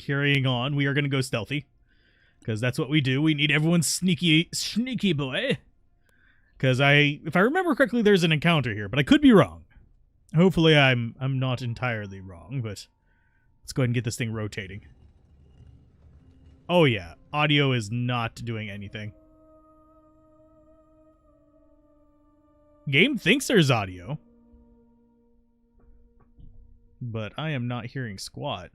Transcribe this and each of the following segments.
carrying on. We are going to go stealthy, because that's what we do. We need everyone's sneaky boy. Because if I remember correctly, there's an encounter here, but I could be wrong. Hopefully I'm not entirely wrong, but let's go ahead and get this thing rotating. Oh yeah, audio is not doing anything. Game thinks there's audio, but I am not hearing squat.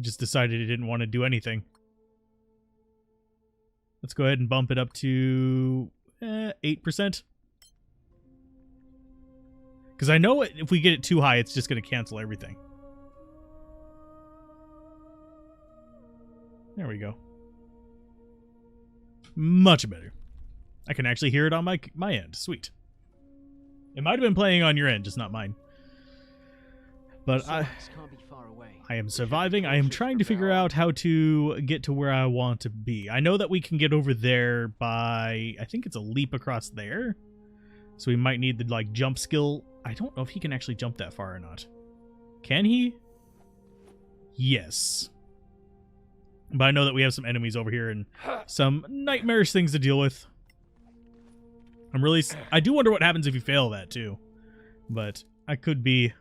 Just decided it didn't want to do anything. Let's go ahead and bump it up to 8%. Because I know if we get it too high, it's just going to cancel everything. There we go. Much better. I can actually hear it on my end. Sweet. It might have been playing on your end, just not mine. But I am surviving. I am trying to figure out how to get to where I want to be. I know that we can get over there by, I think it's a leap across there. So we might need the like jump skill. I don't know if he can actually jump that far or not. Can he? Yes. But I know that we have some enemies over here and some nightmarish things to deal with. I do wonder what happens if you fail that too. But I could be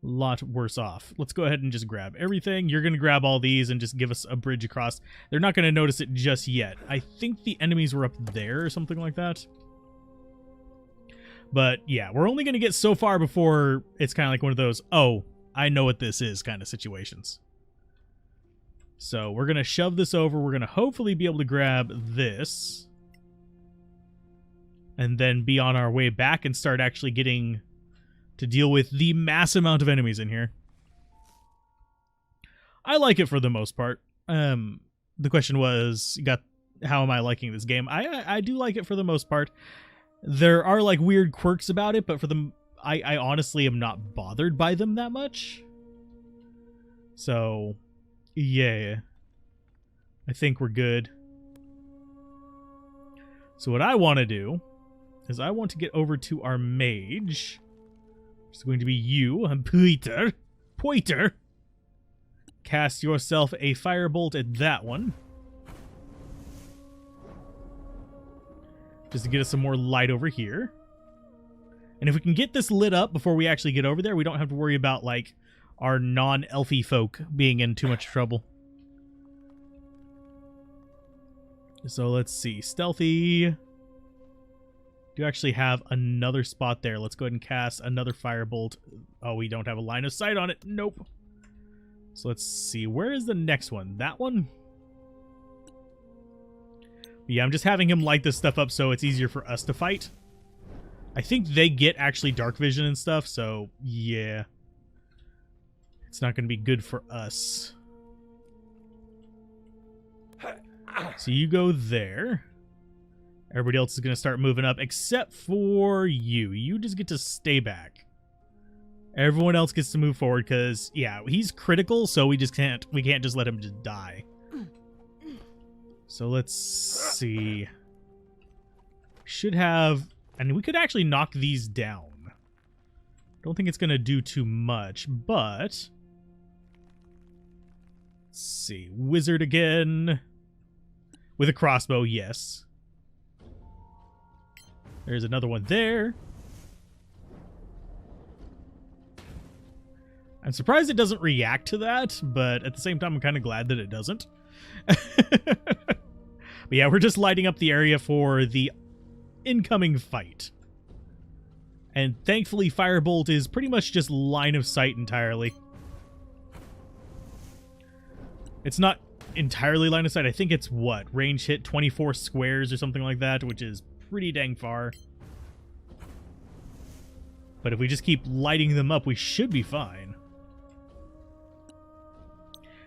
a lot worse off. Let's go ahead and just grab everything. You're going to grab all these and just give us a bridge across. They're not going to notice it just yet. I think the enemies were up there or something like that. But yeah, we're only going to get so far before it's kind of like one of those, oh, I know what this is kind of situations. So we're going to shove this over. We're going to hopefully be able to grab this. And then be on our way back and start actually getting to deal with the mass amount of enemies in here. I like it for the most part. The question was, how am I liking this game? I do like it for the most part. There are like weird quirks about it, but for them, I honestly am not bothered by them that much. So, yeah. I think we're good. So what I want to do is I want to get over to our mage. It's going to be you, Poiter. Cast yourself a firebolt at that one. Just to get us some more light over here. And if we can get this lit up before we actually get over there, we don't have to worry about, like, our non-elfy folk being in too much trouble. So let's see. Stealthy. Do actually have another spot there. Let's go ahead and cast another firebolt. Oh, we don't have a line of sight on it. Nope. So let's see. Where is the next one? That one? Yeah, I'm just having him light this stuff up so it's easier for us to fight. I think they get actually dark vision and stuff, so yeah. It's not going to be good for us. So you go there. Everybody else is going to start moving up, except for you. You just get to stay back. Everyone else gets to move forward because, yeah, he's critical, so we can't just let him just die. So let's see. Should have, and we could actually knock these down. Don't think it's going to do too much, but let's see. Wizard again. With a crossbow, yes. There's another one there. I'm surprised it doesn't react to that, but at the same time, I'm kind of glad that it doesn't. But yeah, we're just lighting up the area for the incoming fight. And thankfully, Firebolt is pretty much just line of sight entirely. It's not entirely line of sight. I think it's what? Range hit 24 squares or something like that, which is pretty dang far. But if we just keep lighting them up, we should be fine.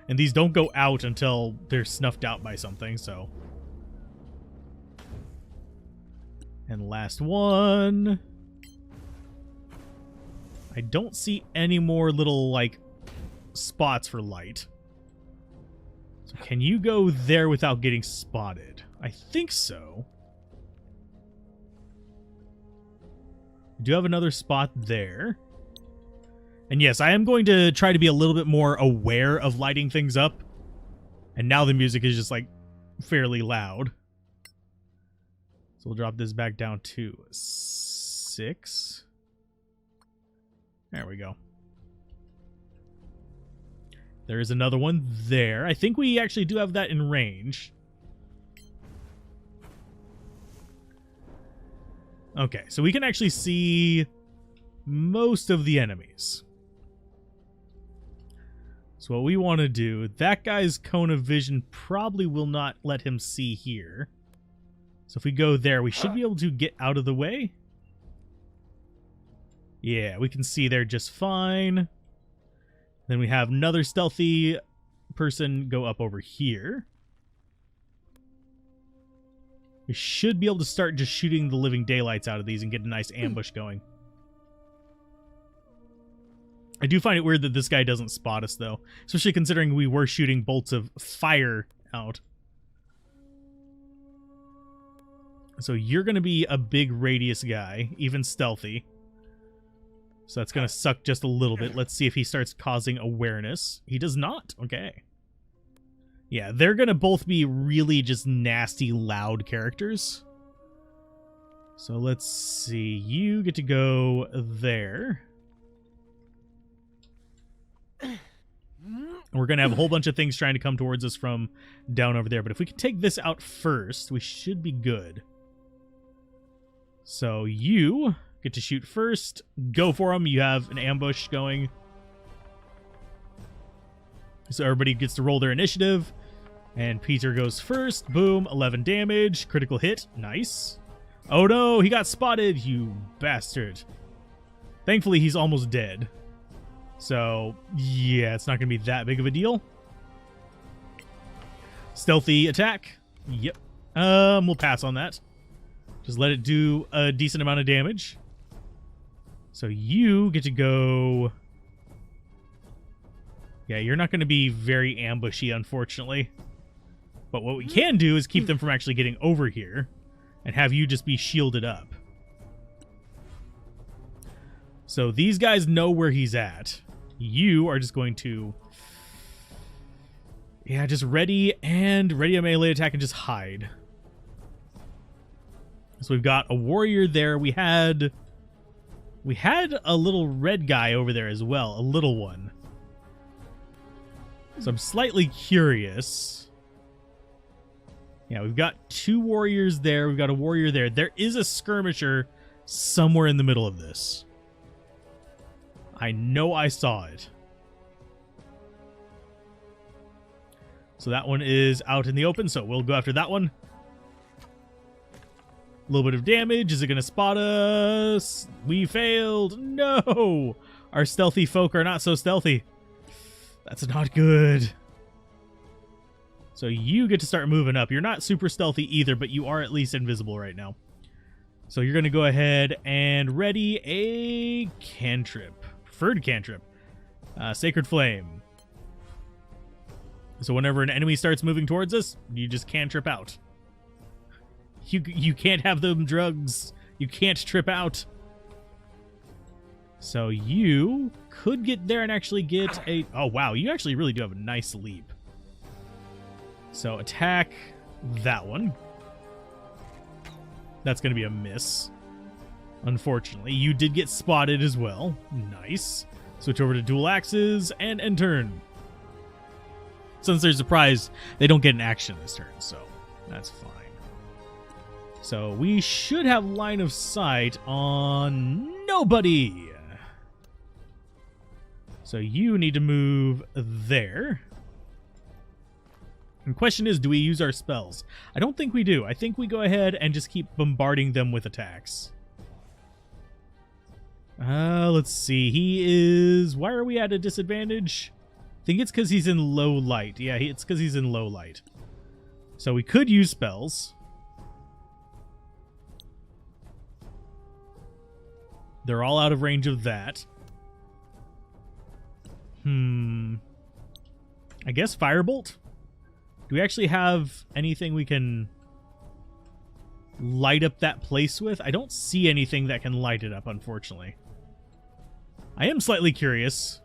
And these don't go out until they're snuffed out by something, so. And last one. I don't see any more little, like, spots for light. So can you go there without getting spotted? I think so. We do have another spot there. And yes, I am going to try to be a little bit more aware of lighting things up. And now the music is just like fairly loud. So we'll drop this back down to 6. There we go. There is another one there. I think we actually do have that in range. Okay, so we can actually see most of the enemies. So what we want to do, that guy's cone of vision probably will not let him see here. So if we go there, we should be able to get out of the way. Yeah, we can see there just fine. Then we have another stealthy person go up over here. We should be able to start just shooting the living daylights out of these and get a nice ambush going. I do find it weird that this guy doesn't spot us, though. Especially considering we were shooting bolts of fire out. So you're going to be a big radius guy, even stealthy. So that's going to suck just a little bit. Let's see if he starts causing awareness. He does not. Okay. Yeah, they're going to both be really just nasty, loud characters. So let's see. You get to go there. We're going to have a whole bunch of things trying to come towards us from down over there. But if we can take this out first, we should be good. So you get to shoot first. Go for him. You have an ambush going. So everybody gets to roll their initiative. And Peter goes first. Boom. 11 damage. Critical hit. Nice. Oh no, he got spotted, you bastard. Thankfully, he's almost dead. So, yeah, it's not going to be that big of a deal. Stealthy attack. Yep. We'll pass on that. Just let it do a decent amount of damage. So you get to go... Yeah, you're not going to be very ambushy, unfortunately. But what we can do is keep them from actually getting over here and have you just be shielded up. So these guys know where he's at. You are just going to... Yeah, just ready a melee attack and just hide. So we've got a warrior there. We had a little red guy over there as well, a little one. So I'm slightly curious. Yeah, we've got 2 warriors there. We've got a warrior there. There is a skirmisher somewhere in the middle of this. I know I saw it. So that one is out in the open, so we'll go after that one. A little bit of damage. Is it going to spot us? We failed. No! Our stealthy folk are not so stealthy. That's not good. So you get to start moving up. You're not super stealthy either, but you are at least invisible right now. So you're going to go ahead and ready a cantrip. Preferred cantrip. Sacred Flame. So whenever an enemy starts moving towards us, you just cantrip out. You can't have them drugs. You can't trip out. So you could get there and actually get a... Oh, wow. You actually really do have a nice leap. So attack that one. That's going to be a miss. Unfortunately, you did get spotted as well. Nice. Switch over to dual axes and end turn. Since they're surprised, they don't get an action this turn, so that's fine. So we should have line of sight on nobody. So you need to move there. And the question is, do we use our spells? I don't think we do. I think we go ahead and just keep bombarding them with attacks. Let's see. He is... Why are we at a disadvantage? I think it's because he's in low light. Yeah, it's because he's in low light. So we could use spells. They're all out of range of that. I guess Firebolt? Do we actually have anything we can... light up that place with? I don't see anything that can light it up, unfortunately. I am slightly curious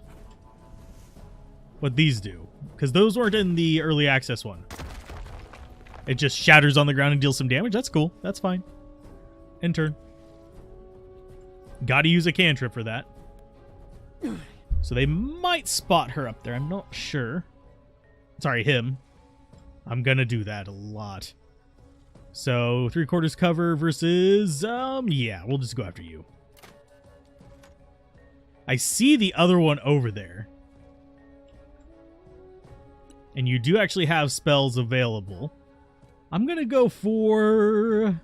what these do, because those weren't in the early access one. It just shatters on the ground and deals some damage. That's cool. That's fine. End turn. Gotta use a cantrip for that. So they might spot her up there. I'm not sure. Sorry, him. I'm gonna do that a lot. So 3/4 cover versus yeah, we'll just go after you. I see the other one over there. And you do actually have spells available. I'm gonna go for...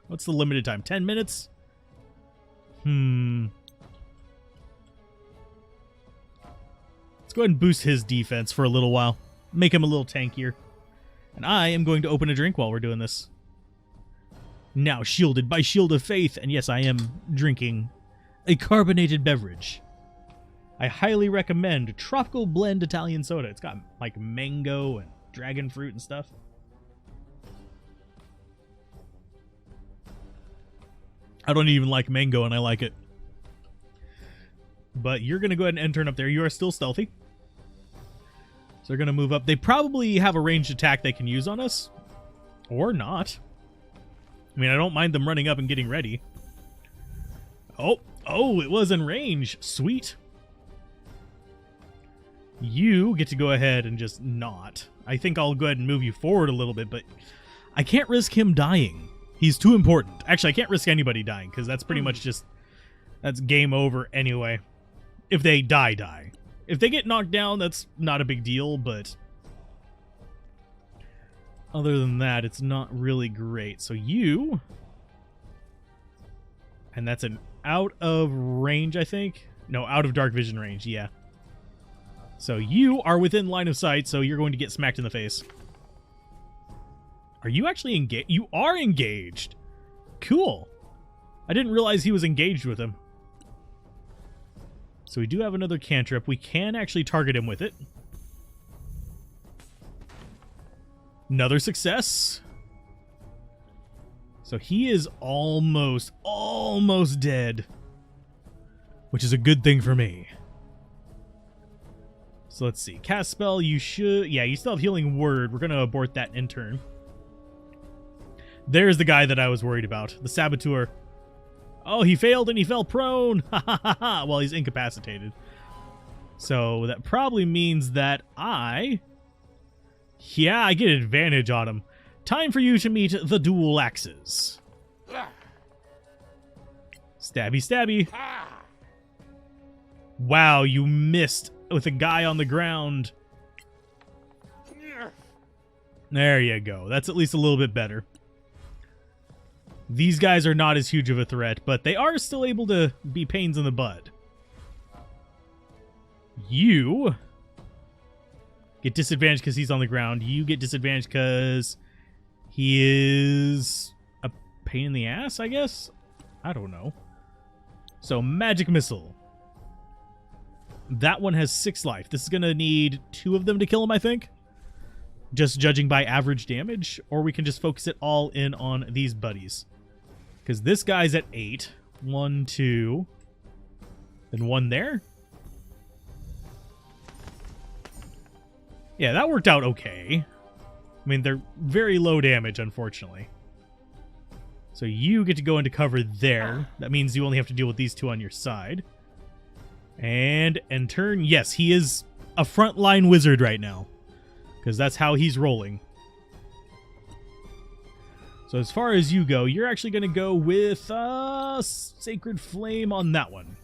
What's the limited time? 10 minutes? Let's go ahead and boost his defense for a little while. Make him a little tankier. And I am going to open a drink while we're doing this. Now shielded by Shield of Faith. And yes, I am drinking a carbonated beverage. I highly recommend Tropical Blend Italian Soda. It's got like mango and dragon fruit and stuff. I don't even like mango and I like it. But you're going to go ahead and end turn up there. You are still stealthy. So they're going to move up. They probably have a ranged attack they can use on us. Or not. I mean, I don't mind them running up and getting ready. Oh, it was in range. Sweet. You get to go ahead and just not. I think I'll go ahead and move you forward a little bit, but I can't risk him dying. He's too important. Actually, I can't risk anybody dying, because that's pretty much just... That's game over anyway. If they die. If they get knocked down, that's not a big deal, but... Other than that, it's not really great. So you... And that's an out of range, I think? No, out of dark vision range, yeah. So you are within line of sight, so you're going to get smacked in the face. Are you actually engaged? You are engaged. Cool. I didn't realize he was engaged with him. So we do have another cantrip. We can actually target him with it. Another success. So he is almost dead. Which is a good thing for me. So let's see. Cast spell, you should... Yeah, you still have Healing Word. We're going to abort that in turn. There's the guy that I was worried about. The Saboteur. Oh, he failed and he fell prone. Ha ha ha ha. Well, he's incapacitated. So that probably means that Yeah, I get advantage on him. Time for you to meet the dual axes. Stabby, stabby. Wow, you missed with a guy on the ground. There you go. That's at least a little bit better. These guys are not as huge of a threat, but they are still able to be pains in the butt. You get disadvantaged because he's on the ground. You get disadvantaged because he is a pain in the ass, I guess? I don't know. So, Magic Missile. That one has 6 life. This is going to need 2 of them to kill him, I think. Just judging by average damage. Or we can just focus it all in on these buddies. Because this guy's at 8. 1, 2. Then 1 there. Yeah, that worked out okay. I mean, they're very low damage, unfortunately. So you get to go into cover there. That means you only have to deal with these 2 on your side. And in turn, yes, he is a frontline wizard right now. Because that's how he's rolling. So as far as you go, you're actually going to go with Sacred Flame on that one.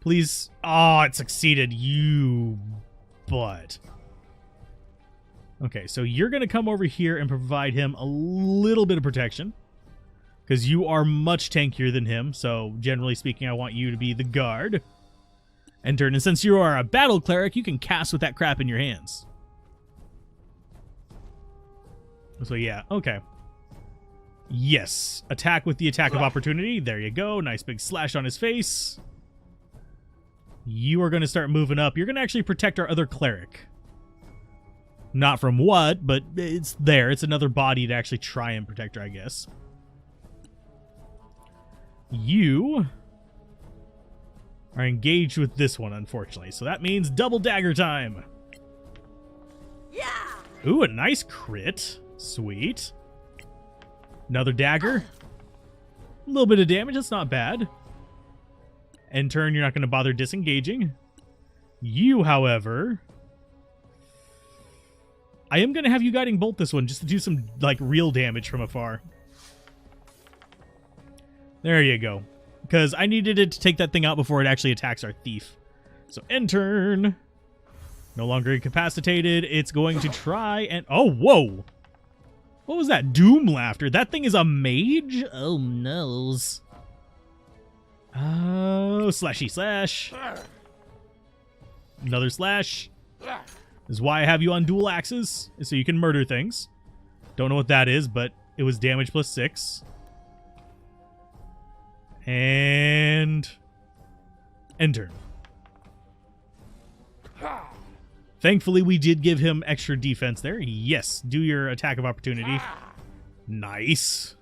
Please. Oh, it succeeded. You butt. Okay, so you're going to come over here and provide him a little bit of protection. Because you are much tankier than him. So generally speaking, I want you to be the guard. And turn. And since you are a battle cleric, you can cast with that crap in your hands. So yeah, okay. Yes. Attack with the attack of opportunity. There you go. Nice big slash on his face. You are going to start moving up. You're going to actually protect our other cleric. Not from what, but it's there. It's another body to actually try and protect her, I guess. You are engaged with this one, unfortunately. So that means double dagger time. Yeah. Ooh, a nice crit. Sweet. Another dagger. A little bit of damage. That's not bad. In turn, you're not going to bother disengaging. You, however... I am going to have you guiding bolt this one just to do some, like, real damage from afar. There you go. Because I needed it to take that thing out before it actually attacks our thief. So, end turn. No longer incapacitated. It's going to try and... Oh, whoa! What was that? Doom laughter. That thing is a mage? Oh, noes. Oh, slashy slash. Another slash. This is why I have you on dual axes, so you can murder things. Don't know what that is, but it was damage plus 6. And... enter. Thankfully, we did give him extra defense there. Yes, do your attack of opportunity. Nice.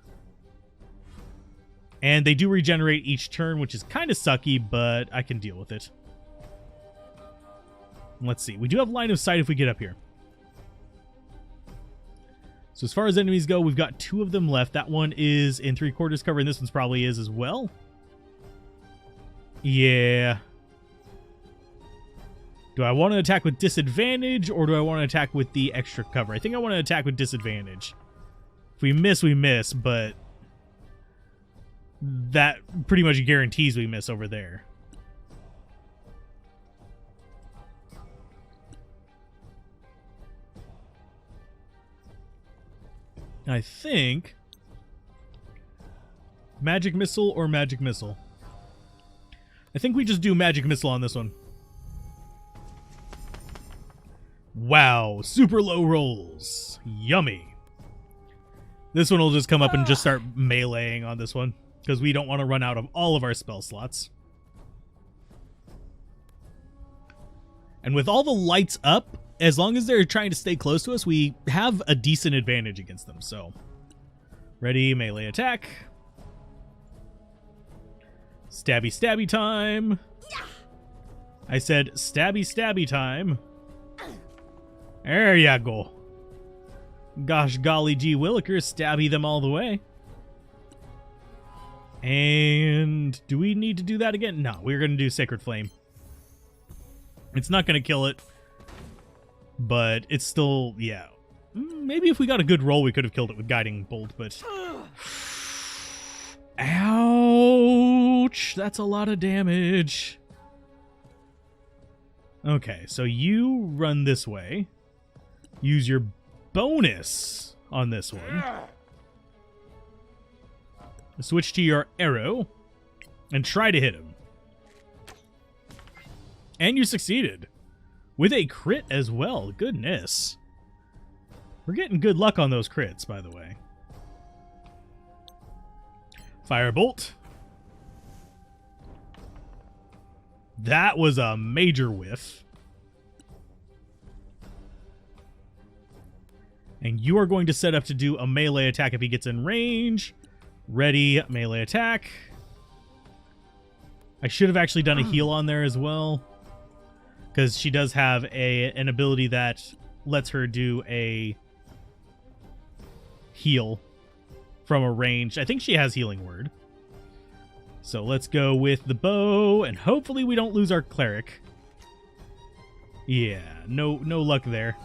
And they do regenerate each turn, which is kind of sucky, but I can deal with it. Let's see. We do have line of sight if we get up here. So as far as enemies go, we've got 2 of them left. That one is in 3/4 cover, and this one's probably is as well. Yeah. Do I want to attack with disadvantage, or do I want to attack with the extra cover? I think I want to attack with disadvantage. If we miss, but that pretty much guarantees we miss over there. I think magic missile or magic missile. I think we just do magic missile on this one. Wow, super low rolls. Yummy. This one will just come up and just start meleeing on this one because we don't want to run out of all of our spell slots. And with all the lights up, as long as they're trying to stay close to us, we have a decent advantage against them. So, ready, melee attack. Stabby, stabby time. I said stabby, stabby time. There ya go. Gosh golly gee willikers, stabby them all the way. And do we need to do that again? No, we're going to do Sacred Flame. It's not going to kill it. But it's still, yeah. Maybe if we got a good roll, we could have killed it with Guiding Bolt, but... Ouch! That's a lot of damage. Okay, so you run this way. Use your bonus on this one. Switch to your arrow. And try to hit him. And you succeeded. With a crit as well. Goodness. We're getting good luck on those crits, by the way. Firebolt. That was a major whiff. And you are going to set up to do a melee attack if he gets in range. Ready, melee attack. I should have actually done a heal on there as well. Because she does have an ability that lets her do a heal from a range. I think she has Healing Word. So let's go with the bow, and hopefully we don't lose our cleric. Yeah, no luck there.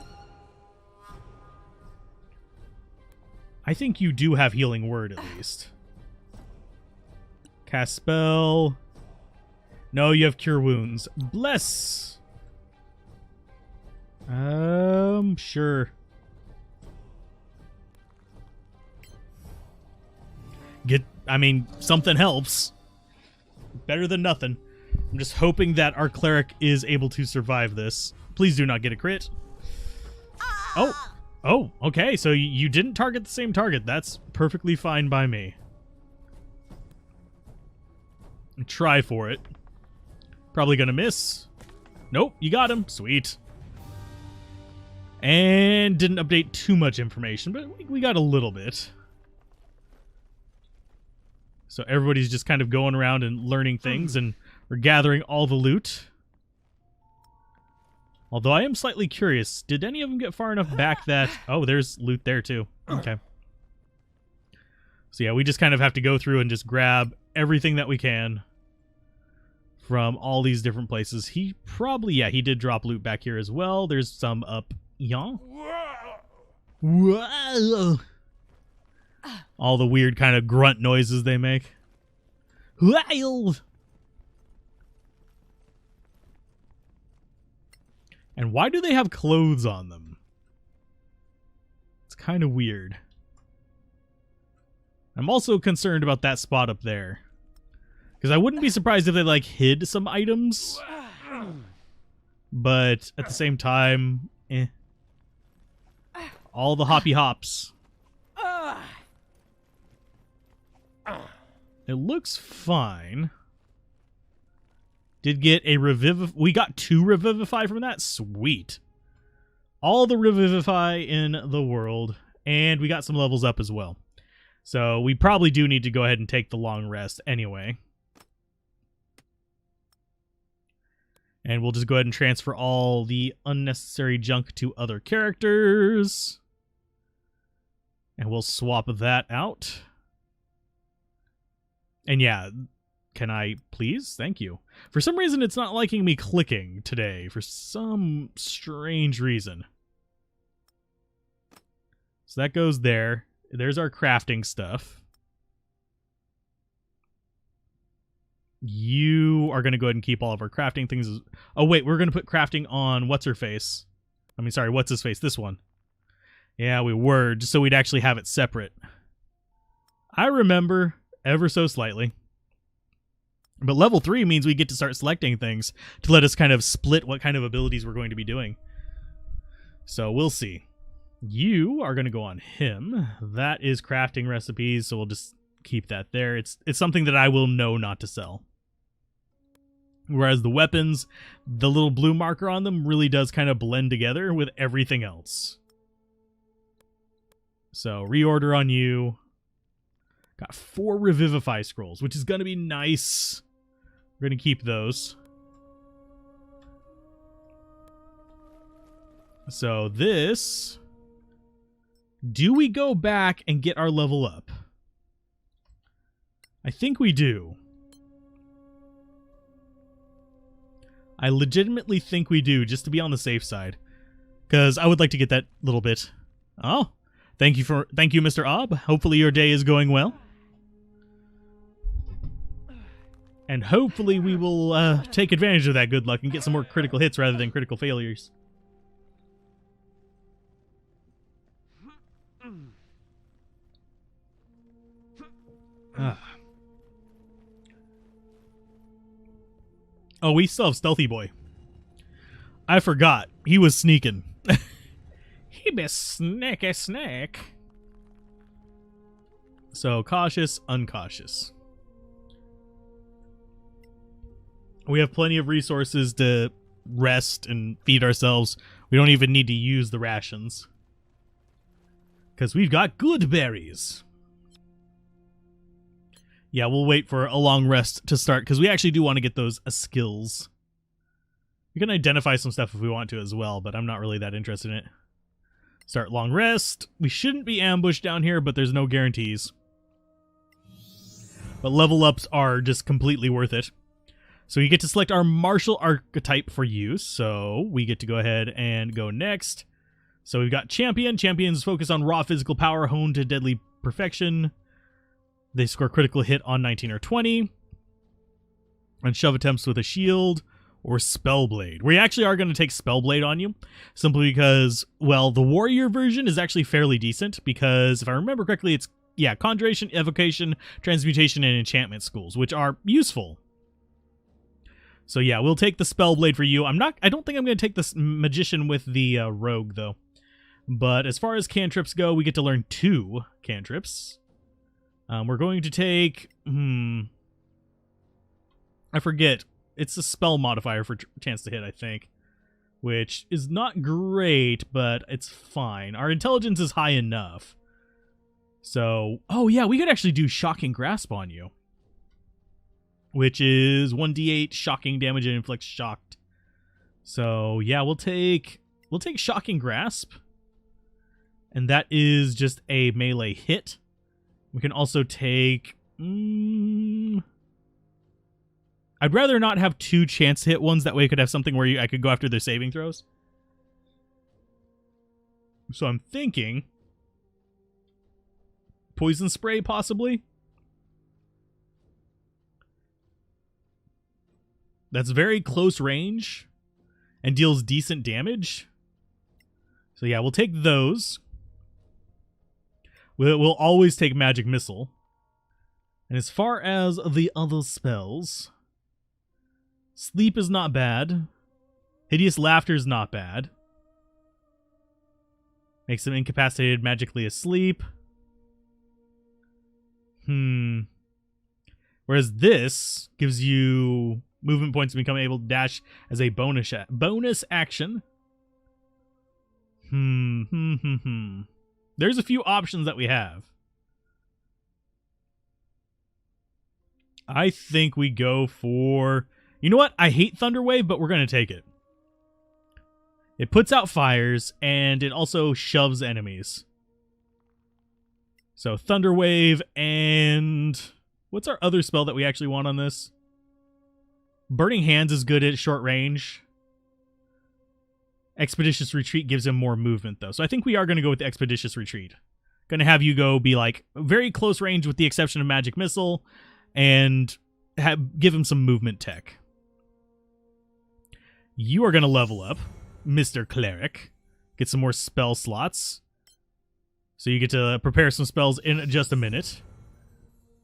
I think you do have Healing Word at least. Cast spell. No, you have Cure Wounds. Bless. Sure. Something helps. Better than nothing. I'm just hoping that our cleric is able to survive this. Please do not get a crit. Oh, okay. So you didn't target the same target. That's perfectly fine by me. Try for it. Probably gonna miss. Nope, you got him. Sweet. And didn't update too much information, but we got a little bit. So everybody's just kind of going around and learning things, and we're gathering all the loot. Although I am slightly curious, did any of them get far enough back that... Oh, there's loot there too. Okay. So yeah, we just kind of have to go through and just grab everything that we can from all these different places. He probably, yeah, he did drop loot back here as well. There's some up here. Whoa. All the weird kind of grunt noises they make. Wild. And why do they have clothes on them? It's kind of weird. I'm also concerned about that spot up there, because I wouldn't be surprised if they like hid some items, but at the same time, all the hoppy hops. It looks fine. Did get a revivify. We got 2 revivify from that. Sweet. All the revivify in the world, and we got some levels up as well. So we probably do need to go ahead and take the long rest anyway. And we'll just go ahead and transfer all the unnecessary junk to other characters. And we'll swap that out. And yeah, can I please? Thank you. For some reason, it's not liking me clicking today. For some strange reason. So that goes there. There's our crafting stuff. You are going to go ahead and keep all of our crafting things. Oh, wait, we're going to put crafting on what's-her-face. I mean, sorry, what's-his-face? This one. Yeah, we were, just so we'd actually have it separate. I remember ever so slightly. But level 3 means we get to start selecting things to let us kind of split what kind of abilities we're going to be doing. So we'll see. You are going to go on him. That is crafting recipes, so we'll just keep that there. It's something that I will know not to sell. Whereas the weapons, the little blue marker on them really does kind of blend together with everything else. So reorder on you. Got 4 revivify scrolls, which is going to be nice. We're going to keep those. So this... Do we go back and get our level up? I think we do. I legitimately think we do, just to be on the safe side. Because I would like to get that little bit. Oh, thank you, Mr. Ob. Hopefully your day is going well. And hopefully we will take advantage of that good luck and get some more critical hits rather than critical failures. Oh, we still have Stealthy Boy. I forgot. He was sneaking. He be sneaky snack. So, cautious, uncautious. We have plenty of resources to rest and feed ourselves. We don't even need to use the rations. Because we've got good berries. Yeah, we'll wait for a long rest to start, because we actually do want to get those skills. We can identify some stuff if we want to as well, but I'm not really that interested in it. Start long rest. We shouldn't be ambushed down here, but there's no guarantees. But level ups are just completely worth it. So you get to select our martial archetype for use, so we get to go ahead and go next. So we've got Champion. Champions focus on raw physical power, honed to deadly perfection. They score critical hit on 19 or 20. And shove attempts with a shield or Spellblade. We actually are going to take Spellblade on you. Simply because, well, the warrior version is actually fairly decent. Because if I remember correctly, it's, yeah, Conjuration, Evocation, Transmutation, and Enchantment schools, which are useful. So yeah, we'll take the Spellblade for you. I don't think I'm going to take this Magician with the Rogue, though. But as far as cantrips go, we get to learn 2 cantrips. We're going to take... I forget. It's a spell modifier for chance to hit, I think. which is not great, but it's fine. Our intelligence is high enough. So, oh yeah, we could actually do Shocking Grasp on you, which is 1d8 shocking damage and inflicts shocked. So, yeah, we'll take Shocking Grasp, and that is just a melee hit. We can also take... I'd rather not have 2 chance hit ones. That way I could have something where I could go after their saving throws. So I'm thinking... Poison Spray, possibly? That's very close range and deals decent damage. So yeah, we'll take those. We'll always take Magic Missile. And as far as the other spells, Sleep is not bad. Hideous Laughter is not bad. Makes them incapacitated magically asleep. Whereas this gives you movement points to become able to dash as a bonus action. There's a few options that we have. I think we go for... You know what? I hate Thunder Wave, but we're going to take it. It puts out fires, and it also shoves enemies. So Thunder Wave, and... What's our other spell that we actually want on this? Burning Hands is good at short range. Expeditious Retreat gives him more movement, though. So I think we are going to go with the Expeditious Retreat. Going to have you go be like very close range with the exception of Magic Missile, and give him some movement tech. You are going to level up, Mr. Cleric. Get some more spell slots. So you get to prepare some spells in just a minute.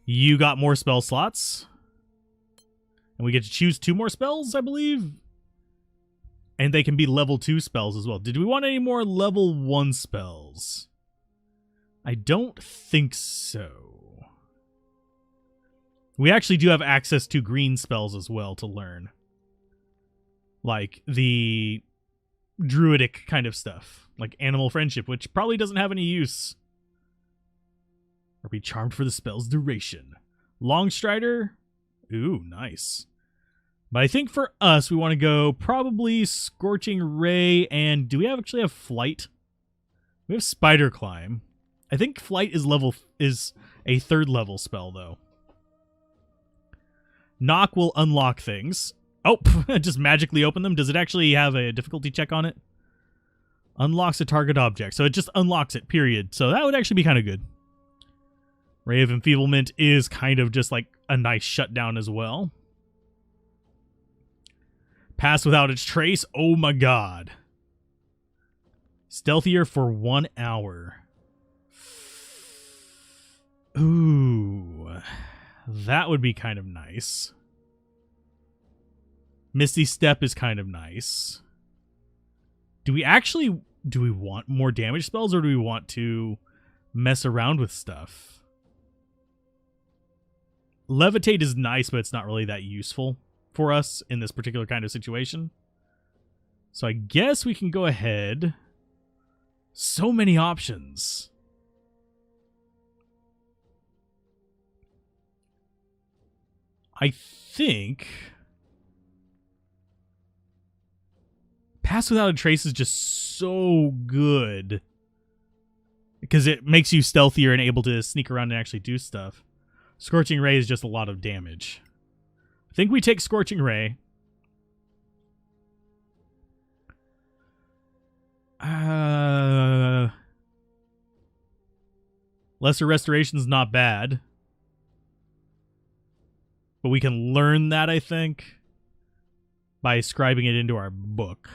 You got more spell slots. And we get to choose 2 more spells, I believe. And they can be level 2 spells as well. Did we want any more level 1 spells? I don't think so. We actually do have access to green spells as well to learn. Like the druidic kind of stuff. Like Animal Friendship, which probably doesn't have any use. Or be charmed for the spell's duration. Longstrider. Ooh, nice. But I think for us, we want to go probably Scorching Ray, and do we actually have Flight? We have Spider Climb. I think Flight is a 3rd level spell, though. Knock will unlock things. Oh, just magically open them. Does it actually have a difficulty check on it? Unlocks a target object. So it just unlocks it, period. So that would actually be kind of good. Ray of Enfeeblement is kind of just like a nice shutdown as well. Pass Without a Trace. Oh my god. Stealthier for 1 hour. Ooh. That would be kind of nice. Misty Step is kind of nice. Do we want more damage spells, or do we want to mess around with stuff? Levitate is nice, but it's not really that useful for us in this particular kind of situation. So I guess we can go ahead. So many options. I think Pass Without a Trace is just so good because it makes you stealthier and able to sneak around and actually do stuff. Scorching Ray is just a lot of damage. I think we take Scorching Ray. Lesser Restoration's not bad. But we can learn that, I think, by scribing it into our book.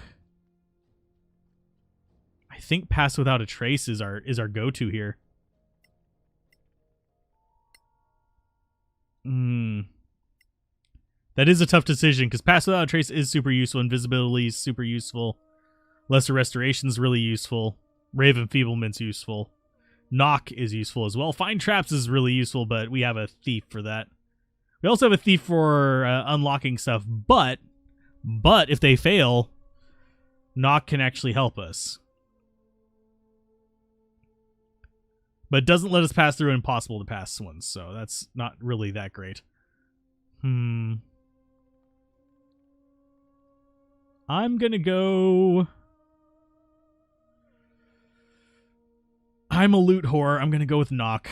I think Pass Without a Trace is our go-to here. That is a tough decision, because Pass Without a Trace is super useful. Invisibility is super useful. Lesser Restoration is really useful. Ray of Enfeeblement's useful. Knock is useful as well. Find Traps is really useful, but we have a Thief for that. We also have a Thief for unlocking stuff, but if they fail, Knock can actually help us. But it doesn't let us pass through impossible to pass ones, so that's not really that great. I'm gonna go... I'm a loot whore. I'm gonna go with Knock.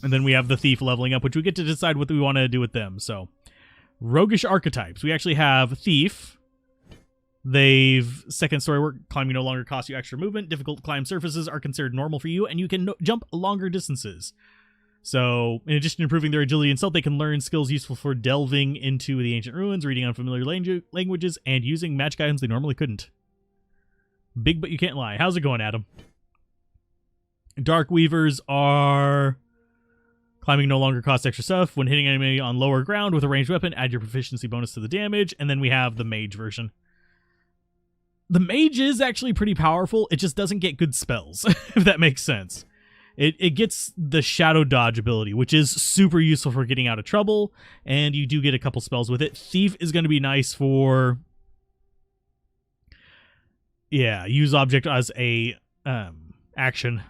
And then we have the Thief leveling up, which we get to decide what we want to do with them. So, roguish archetypes. We actually have Thief. They've second story work. Climbing no longer costs you extra movement. Difficult to climb surfaces are considered normal for you, and you can jump longer distances. So, in addition to improving their agility and stealth, they can learn skills useful for delving into the ancient ruins, reading unfamiliar languages, and using magic items they normally couldn't. Big but you can't lie. How's it going, Adam? Dark Weavers are... Climbing no longer costs extra stuff. When hitting an enemy on lower ground with a ranged weapon, add your proficiency bonus to the damage. And then we have the Mage version. The Mage is actually pretty powerful. It just doesn't get good spells, if that makes sense. It gets the Shadow Dodge ability, which is super useful for getting out of trouble. And you do get a couple spells with it. Thief is going to be nice for... Yeah, use object as a action.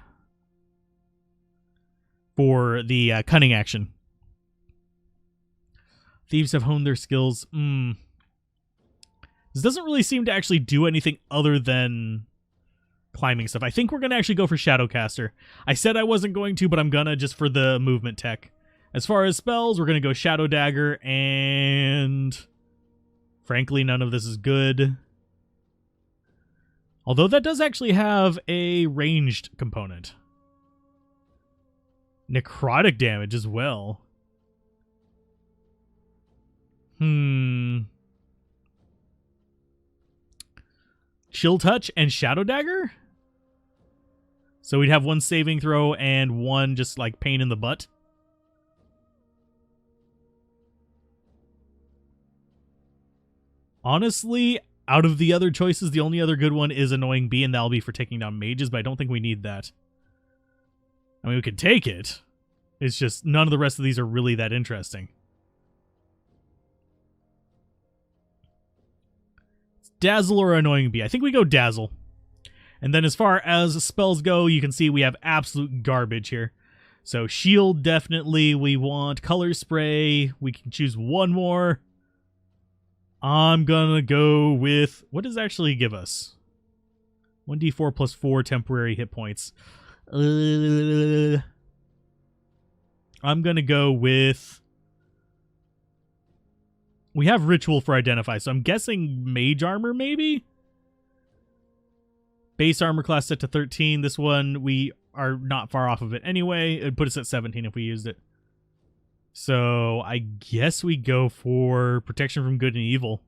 For the cunning action. Thieves have honed their skills. This doesn't really seem to actually do anything other than climbing stuff. I think we're going to actually go for Shadowcaster. I said I wasn't going to, but I'm going to just for the movement tech. As far as spells, we're going to go Shadow Dagger, and frankly, none of this is good. Although that does actually have a ranged component. Necrotic damage as well. Chill Touch and Shadow Dagger? So we'd have one saving throw and one just like pain in the butt. Honestly, out of the other choices, the only other good one is Annoying Bee, and that'll be for taking down mages, but I don't think we need that. I mean, we could take it. It's just none of the rest of these are really that interesting. Dazzle or Annoying Bee? I think we go Dazzle. And then as far as spells go, you can see we have absolute garbage here. So Shield, definitely. We want Color Spray. We can choose one more. I'm gonna go with... What does it actually give us? 1d4 plus 4 temporary hit points. I'm gonna go with... We have Ritual for Identify, so I'm guessing Mage Armor, maybe? Base Armor class set to 13. This one, we are not far off of it anyway. It would put us at 17 if we used it. So, I guess we go for Protection from Good and Evil.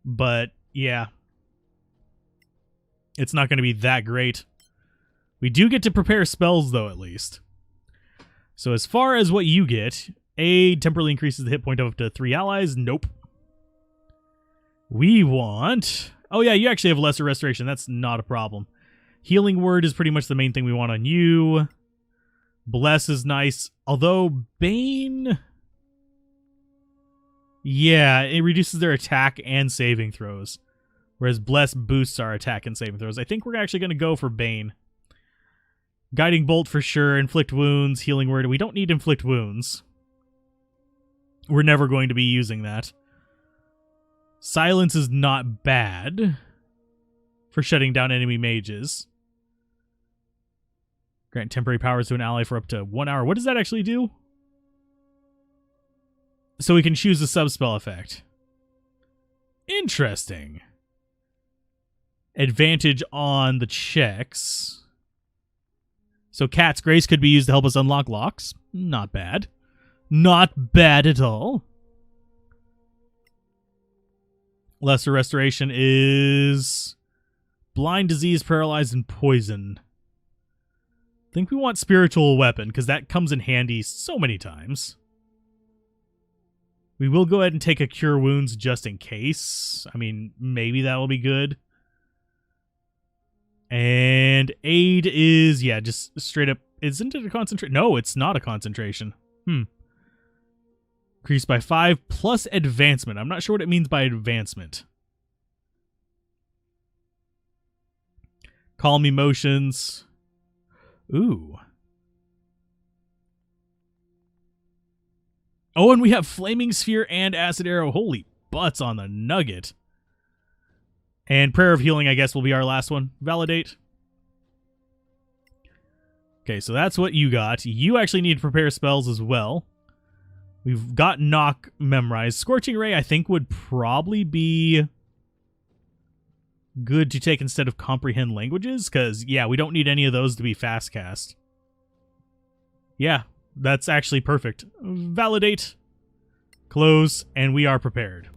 But, yeah. It's not going to be that great. We do get to prepare spells, though, at least. So, as far as what you get... Aid temporarily increases the hit point of up to 3 allies. Nope. We want... Oh, yeah, you actually have Lesser Restoration. That's not a problem. Healing Word is pretty much the main thing we want on you. Bless is nice. Although, Bane... Yeah, it reduces their attack and saving throws. Whereas Bless boosts our attack and saving throws. I think we're actually going to go for Bane. Guiding Bolt for sure. Inflict Wounds. Healing Word. We don't need Inflict Wounds. We're never going to be using that. Silence is not bad for shutting down enemy mages. Grant temporary powers to an ally for up to 1 hour. What does that actually do? So we can choose a subspell effect. Interesting. Advantage on the checks. So Cat's Grace could be used to help us unlock locks. Not bad. Not bad at all. Lesser Restoration is Blind, Disease, Paralyzed, and Poison. I think we want Spiritual Weapon, because that comes in handy so many times. We will go ahead and take a Cure Wounds just in case. I mean, maybe that will be good. And Aid is, yeah, just straight up. Isn't it a concentration? No, it's not a concentration. Increased by 5 plus advancement. I'm not sure what it means by advancement. Calm emotions. Ooh. Oh, and we have Flaming Sphere and Acid Arrow. Holy butts on the nugget. And Prayer of Healing, I guess, will be our last one. Validate. Okay, so that's what you got. You actually need to prepare spells as well. We've got Knock memorized. Scorching Ray, I think, would probably be good to take instead of Comprehend Languages, because, yeah, we don't need any of those to be fast cast. Yeah, that's actually perfect. Validate, close, and we are prepared.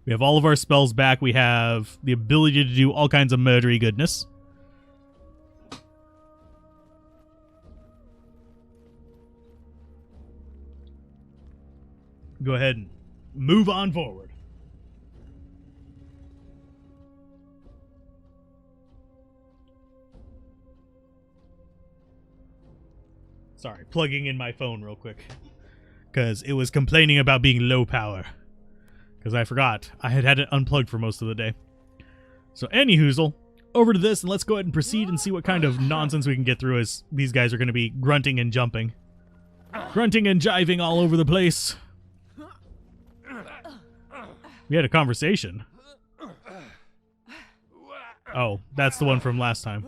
We have all of our spells back. We have the ability to do all kinds of murdery goodness. Go ahead and move on forward. Sorry, plugging in my phone real quick, because it was complaining about being low power. Because I forgot. I had it unplugged for most of the day. So anyhoozle, over to this, and let's go ahead and proceed and see what kind of nonsense we can get through, as these guys are going to be grunting and jumping. Grunting and jiving all over the place. We had a conversation. Oh, that's the one from last time.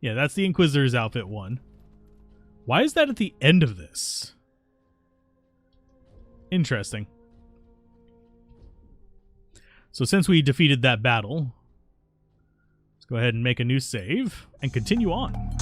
Yeah, that's the Inquisitor's outfit one. Why is that at the end of this? Interesting. So since we defeated that battle, let's go ahead and make a new save and continue on.